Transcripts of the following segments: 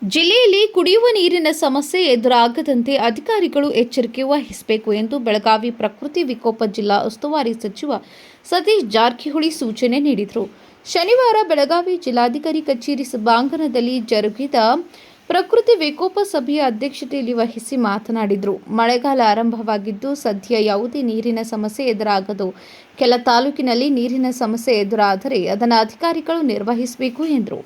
ಜಿಲ್ಲೆಯಲ್ಲಿ ಕುಡಿಯುವ ನೀರಿನ ಸಮಸ್ಯೆ ಎದುರಾಗದಂತೆ ಅಧಿಕಾರಿಗಳು ಎಚ್ಚರಿಕೆ ವಹಿಸಬೇಕು ಎಂದು ಬೆಳಗಾವಿ ಪ್ರಕೃತಿ ವಿಕೋಪ ಜಿಲ್ಲಾ ಉಸ್ತುವಾರಿ ಸಚಿವ ಸತೀಶ್ ಜಾರಕಿಹೊಳಿ ಸೂಚನೆ ನೀಡಿದರು. ಶನಿವಾರ ಬೆಳಗಾವಿ ಜಿಲ್ಲಾಧಿಕಾರಿ ಕಚೇರಿ ಸಭಾಂಗಣದಲ್ಲಿ ಜರುಗಿದ ಪ್ರಕೃತಿ ವಿಕೋಪ ಸಭೆಯ ಅಧ್ಯಕ್ಷತೆಯಲ್ಲಿ ವಹಿಸಿ ಮಾತನಾಡಿದರು. ಮಳೆಗಾಲ ಆರಂಭವಾಗಿದ್ದು ಸದ್ಯ ಯಾವುದೇ ನೀರಿನ ಸಮಸ್ಯೆ ಎದುರಾಗದು. ಕೆಲ ತಾಲೂಕಿನಲ್ಲಿ ನೀರಿನ ಸಮಸ್ಯೆ ಎದುರಾದರೆ ಅದನ್ನು ಅಧಿಕಾರಿಗಳು ನಿರ್ವಹಿಸಬೇಕು ಎಂದರು.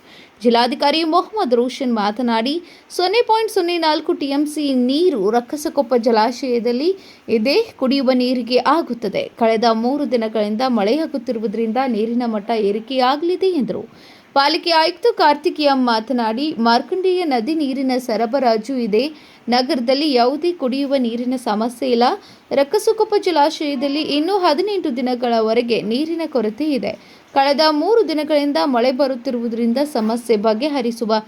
ಜಿಲ್ಲಾಧಿಕಾರಿ ಮೊಹಮ್ಮದ್ ರೋಷನ್ ಮಾತನಾಡಿ 0.04 ಟಿಎಂಸಿ ನೀರು ರಕ್ಕಸಕೊಪ್ಪ ಜಲಾಶಯದಲ್ಲಿ ಇದೆ. ಕುಡಿಯುವ ನೀರಿಗೆ ಆಗುತ್ತದೆ. ಕಳೆದ 3 ದಿನಗಳಿಂದ ಮಳೆಯಾಗುತ್ತಿರುವುದರಿಂದ ನೀರಿನ ಮಟ್ಟ ಏರಿಕೆಯಾಗಲಿದೆ ಎಂದರು. ಪಾಲಿಕೆ ಆಯುಕ್ತ ಕಾರ್ತಿಕೇಯ ಮಾತನಾಡಿ, ಮಾರ್ಕಂಡೇಯ ನದಿ ನೀರಿನ ಸರಬರಾಜು ಇದೆ. ನಗರದಲ್ಲಿ ಯಾವುದೇ ಕುಡಿಯುವ ನೀರಿನ ಸಮಸ್ಯೆ ಇಲ್ಲ. ರಕ್ಕಸಕೊಪ್ಪ ಜಲಾಶಯದಲ್ಲಿ ಇನ್ನೂ 18 ದಿನಗಳವರೆಗೆ ನೀರಿನ ಕೊರತೆ ಇದೆ. ಕಳೆದ 3 ದಿನಗಳಿಂದ ಮಳೆ ಬರುತ್ತಿರುವುದರಿಂದ ಸಮಸ್ಯೆ ಬಗೆಹರಿಸುವ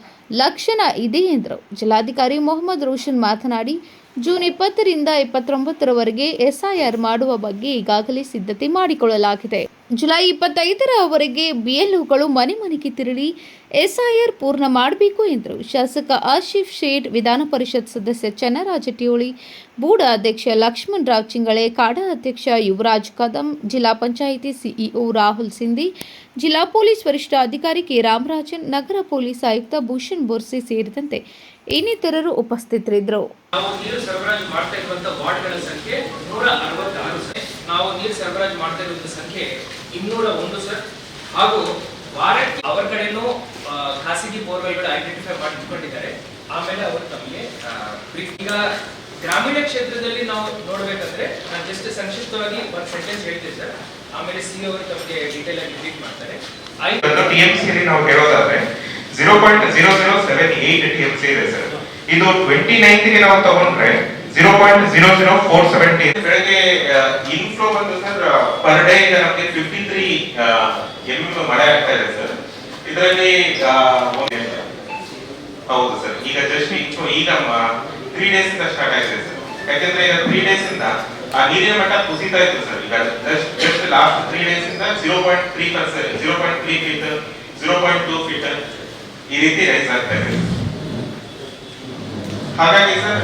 ಲಕ್ಷಣ ಇದೆ ಎಂದರು. ಜಿಲ್ಲಾಧಿಕಾರಿ ಮೊಹಮ್ಮದ್ ರೋಷನ್ ಮಾತನಾಡಿ, ಜೂನ್ 20 ರಿಂದ 29ರವರೆಗೆ ಎಸ್ಐಆರ್ ಮಾಡುವ ಬಗ್ಗೆ ಈಗಾಗಲೇ ಸಿದ್ಧತೆ ಮಾಡಿಕೊಳ್ಳಲಾಗಿದೆ. ಜುಲೈ 25ರವರೆಗೆ ಬಿಎಲ್ಒಗಳು ಮನೆ ಮನೆಗೆ ತೆರಳಿ ಎಸ್ಐಆರ್ ಪೂರ್ಣ ಮಾಡಬೇಕು ಎಂದರು. ಶಾಸಕ ಆಸಿಫ್ ಶೇಡ್, ವಿಧಾನ ಪರಿಷತ್ ಸದಸ್ಯ ಚನ್ನರಾಜ ಟಿಯೋಳಿ, ಬೂಡ ಅಧ್ಯಕ್ಷ ಲಕ್ಷ್ಮಣ್ ರಾವ್ ಚಿಂಗಳೆ, ಕಾಡಾ ಅಧ್ಯಕ್ಷ ಯುವರಾಜ್ ಕದಂ, ಜಿಲ್ಲಾ ಪಂಚಾಯಿತಿ ಸಿಇಒ ರಾಹುಲ್ ಸಿಂಧಿ, ಜಿಲ್ಲಾ ಪೊಲೀಸ್ ವರಿಷ್ಠಾಧಿಕಾರಿ ಕೆ ರಾಮರಾಜನ್, ನಗರ ಪೊಲೀಸ್ ಆಯುಕ್ತ ಭೂಷಣ್ ಬೋರ್ಸೆ ಸೇರಿದಂತೆ ಇನ್ನಿತರರು ಉಪಸ್ಥಿತರಿದ್ದರು. ನಾವು ನೀರು ಸರಬರಾಜು ಮಾಡ್ತಾ ಇರುವಂತಹ ವಾರ್ಡ್ಗಳ ಸಂಖ್ಯೆ 166 ಸರ್. ನಾವು ನೀರು ಸರಬರಾಜು ಮಾಡ್ತಾ ಇರುವಂತಹ ಸಂಖ್ಯೆ 201 ಸರ್. ಹಾಗೂ ವಾರಕ್ಕೆ ಅವರ ಕಡೆನೂ ಖಾಸಗಿ ಬೋರ್ವೆಲ್ಗಳು ಐಡೆಂಟಿಫೈ ಮಾಡಿಕೊಂಡಿದ್ದಾರೆ. ಆಮೇಲೆ ಅವರು ತಮಗೆ ಈಗ ಗ್ರಾಮೀಣ ಕ್ಷೇತ್ರದಲ್ಲಿ ನಾವು ನೋಡಬೇಕಂದ್ರೆ ನಾನು ಜಸ್ಟ್ ಸಂಕ್ಷಿಪ್ತವಾಗಿ ಒಂದು ಸೆಂಟೆನ್ಸ್ ಹೇಳ್ತೀನಿ ಸರ್. ಆಮೇಲೆ ಸಿ ಅವರು ತಮಗೆ ಡೀಟೇಲ್ ಆಗಿ ಟ್ರೀಟ್ ಮಾಡ್ತಾರೆ. ಟಿಎಂಸಿ ಅಲ್ಲಿ ನಾವು ಹೇಳೋದಾದ್ರೆ 0.0078 ಟಿಎಂಸಿ ಇದೆ ಸರ್. ಇದು 29th ಗೆ ನಾವು ತಗೊಂಡ್ರೆ 0.00470 ಬೆಳಗ್ಗೆ ಇನ್ಫ್ಲೋ ಬಂದು ಸರ್ ಪರ್ ಡೇ ಈಗ ನಮಗೆ 53 mm ಮಳೆ ಆಗ್ತಾ ಇದೆ ಸರ್. ಇದರಲ್ಲಿ ಹೌದು ಸರ್, ಈಗ ಜಸ್ಟ್ ಈಗ 3 ಡೇಸ್ ಇಂದ ಸ್ಟಾರ್ಟ್ ಆಗಿದೆ ಸರ್. ಯಾಕಂದ್ರೆ ಈಗ 3 ಡೇಸ್ ಇಂದ ಆ ನೀರಿನ ಮಟ್ಟ ಕುಸಿತಾ ಇತ್ತು ಸರ್. ಈಗ ಜಸ್ಟ್ ಲಾಸ್ಟ್ 3 ಡೇಸ್ ಇಂದ 0.3%, 0.3 ಫೀಟ್, 0.2 ಫೀಟ್ ಈ ರೀತಿ ರೈಸ್ ಆಗ್ತಾ ಇದೆ. ಹಾಗಾಗಿ ಸರ್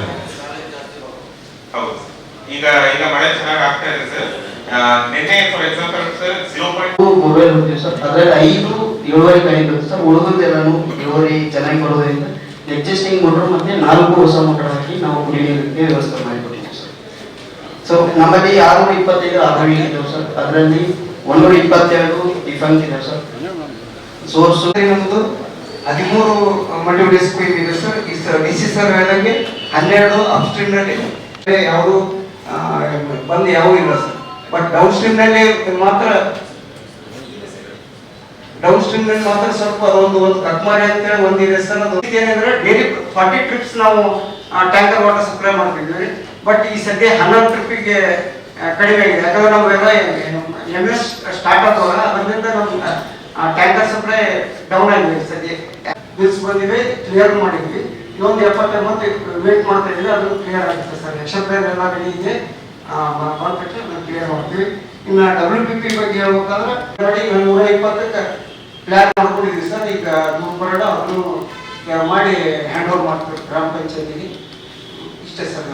ಹೌದು ಈಗ ಮಳೆ ಚೆನ್ನಾಗಿ ಆಗ್ತಾ ಇದೆ ಸರ್. ನಿನ್ನೆ ಫಾರ್ ಎಕ್ಸಾಂಪಲ್ ಸರ್ 0.2 ಬೋರ್ವೆಲ್ ಹೋಗ್ತೀವಿ ಸರ್. ಅದರಲ್ಲಿ 5 ಇಳುವರಿ ಕಡಿಮೆ ಬರುತ್ತೆ ಸರ್. ಉಳಿದೆಲ್ಲನೂ ಇಳುವರಿ ಚೆನ್ನಾಗಿ ಬರೋದ್ರಿಂದ ಎಕ್ಸಿಸ್ಟಿಂಗ್ ಮೋಟರ್ ಮತ್ತೆ 4 ಹೊಸ ಮೋಟರ್ ಹಾಕಿ ನಾವು ಕುಡಿಯುವ ನೀರಿಗೆ ವ್ಯವಸ್ಥೆ ಮಾಡಿಕೊಟ್ಟಿದ್ದೀವಿ ಸರ್. ಸೊ ನಮ್ಮಲ್ಲಿ 625 ಆರ್ವಿ ಇದಾವೆ ಸರ್. ಅದರಲ್ಲಿ 122 ಡಿಫಂಕ್ ಇದೆ ಸರ್. ಸೋರ್ಸ್ ನಮ್ಮದು 13 ಮಲ್ಟಿಪಲ್ ಡಿಸ್ಪ್ಯೂಟ್ ಇದೆ ಸರ್. ಡಿಸಿ ಸರ್ ಹೇಳಿದಂಗೆ 12 ಅಪ್ಸ್ಟ್ರೀಮ್ ನಲ್ಲಿ ಯಾವುದು ಬಂದು ಯಾವ ಇಲ್ಲ ಸರ್. ಬಟ್ ಡೌನ್ ಸ್ಟ್ರೀಮ್ ನಲ್ಲಿ ಮಾತ್ರ ಸ್ವಲ್ಪ ಅದೊಂದು ಕಟ್ಮಾರಿ ಅಂತೇಳಿ ಒಂದಿದೆ ಸರ್. ಅದು ಏನಂದ್ರೆ ಡೈಲಿ 40 ಟ್ರಿಪ್ಸ್ ನಾವು ಟ್ಯಾಂಕರ್ ವಾಟರ್ ಸಪ್ಲೈ ಮಾಡ್ತಿದ್ವಿ. ಬಟ್ ಈ ಸದ್ಯ 11 ಟ್ರಿಪ್ಪಿಗೆ ಕಡಿಮೆ ಆಗಿದೆ. ಯಾಕಂದ್ರೆ ನಾವೆಲ್ಲ MS ಸ್ಟಾರ್ಟ್ ಆಗುವಾಗ ಅದರಿಂದ ನಮ್ಮ ಟ್ಯಾಂಕರ್ ಸಪ್ಲೈ ಡೌನ್ ಆಗಿದೆ. ಸದ್ಯ ಬಿಲ್ಸ್ ಬಂದಿವೆ, ಕ್ಲಿಯರ್ ಮಾಡಿದ್ವಿ. ಇನ್ನೊಂದು 70 ಮತ್ತೆ ವೇಟ್ ಮಾಡ್ತಾ ಇದ್ದೀವಿ, ಅದು ಕ್ಲಿಯರ್ ಆಗುತ್ತೆ ಸರ್. ಎಕ್ಸೆಪ್ಟ್ ಎಲ್ಲ ರೆಡಿ ಇದೆ, ಕ್ಲಿಯರ್ ಮಾಡ್ತೀವಿ. ಇನ್ನು WPP ಬಗ್ಗೆ ಹೇಳ್ಬೇಕಾದ್ರೆ ನೋಡಿ 120ಕ್ಕೆ ಪ್ಲಾನ್ ಮಾಡ್ಕೊಂಡಿದ್ದೀವಿ ಸರ್. ಈಗ 102 ಅದನ್ನು ಮಾಡಿ ಹ್ಯಾಂಡ್ ಓವರ್ ಮಾಡ್ತೀವಿ ಗ್ರಾಮ ಪಂಚಾಯತಿಗೆ. ಇಷ್ಟೇ ಸರ್.